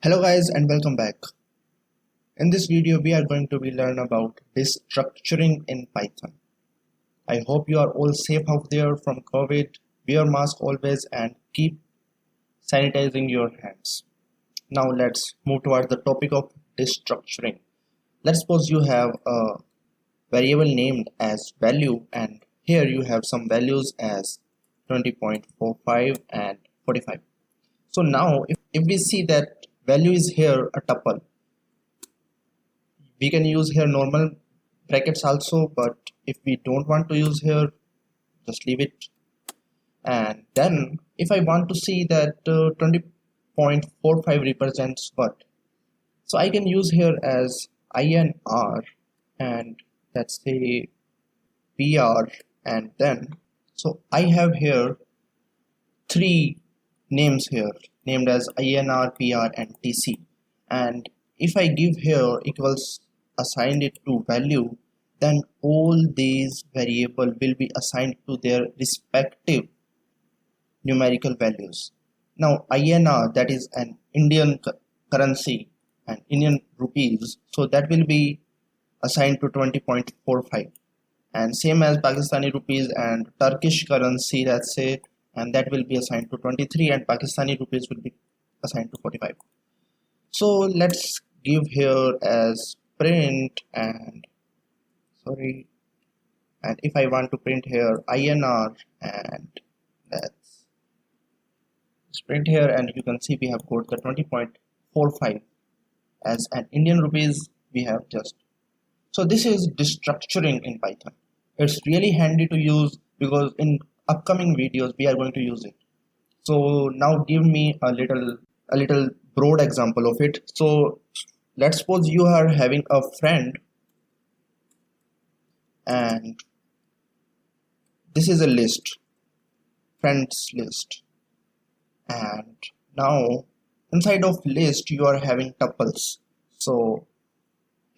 Hello guys and welcome back. In this video we are going to be learn about destructuring in Python. I hope you are all safe out there from COVID. Wear mask always and keep sanitizing your hands. Now let's move toward the topic of destructuring. Let's suppose you have a variable named as value and here you have some values as 20.45 and 45. So now if we see that value is here a tuple, we can use here normal brackets also, but if we don't want to use here, just leave it. And then if I want to see that 20.45 represents what, so I can use here as INR and let's say PR, and then so I have here three names here named as INR, PR and TC, and if I give here equals assigned it to value, then all these variable will be assigned to their respective numerical values. Now INR, that is an Indian currency and Indian rupees, so that will be assigned to 20.45, and same as Pakistani rupees and Turkish currency, let's say, and that will be assigned to 23 and Pakistani rupees will be assigned to 45. So let's give here as print and if I want to print here INR, and let's print here, and you can see we have got the 20.45 as an Indian rupees we have just. So this is destructuring in Python. It's really handy to use because in upcoming videos we are going to use it. So now give me a little broad example of it. So let's suppose you are having a friend and this is a list, friends list, and now inside of list you are having tuples. So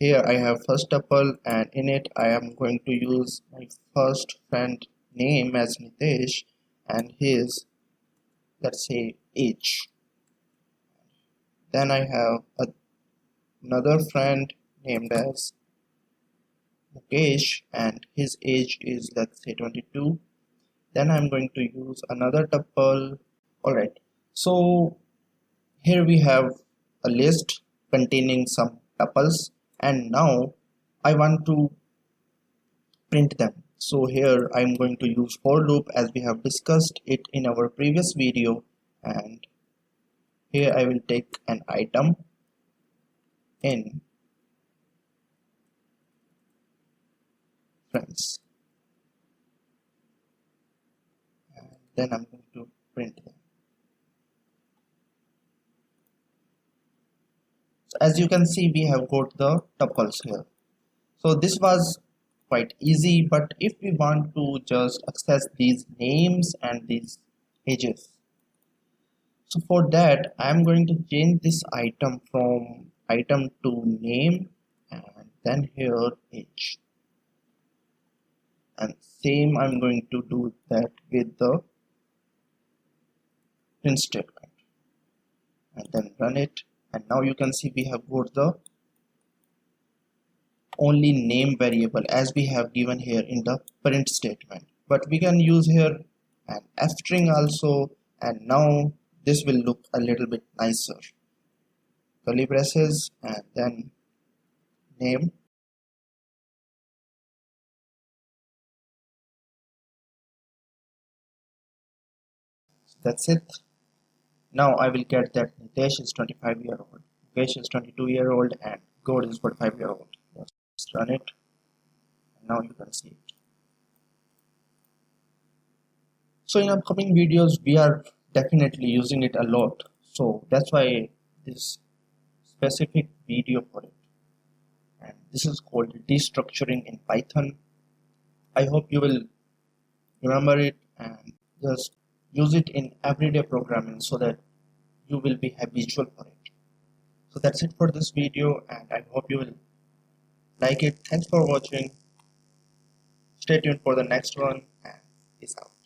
here I have first tuple and in it I am going to use my first friend name as Nitesh and his, let's say, age. Then I have another friend named as Mukesh and his age is, let's say, 22. Then I'm going to use another tuple. Alright, so here we have a list containing some tuples and now I want to print them. So here I'm going to use for loop as we have discussed it in our previous video, and here I will take an item in friends and then I'm going to print them. So as you can see we have got the tuples here. So this was quite easy, but if we want to just access these names and these ages, so for that I'm going to change this item from item to name and then here age, and same I'm going to do that with the print statement and then run it, and now you can see we have got the only name variable as we have given here in the print statement, but we can use here an F string also, and now this will look a little bit nicer. Curly braces and then name. So that's it. Now I will get that Nitesh is 25-year-old, Mukesh is 22-year-old and God is 45-year-old. Just run it and now you can see it. So in upcoming videos we are definitely using it a lot, so that's why this specific video for it, and this is called destructuring in Python. I hope you will remember it and just use it in everyday programming so that you will be habitual for it. So that's it for this video and I hope you will like it. Thanks for watching. Stay tuned for the next one and peace out.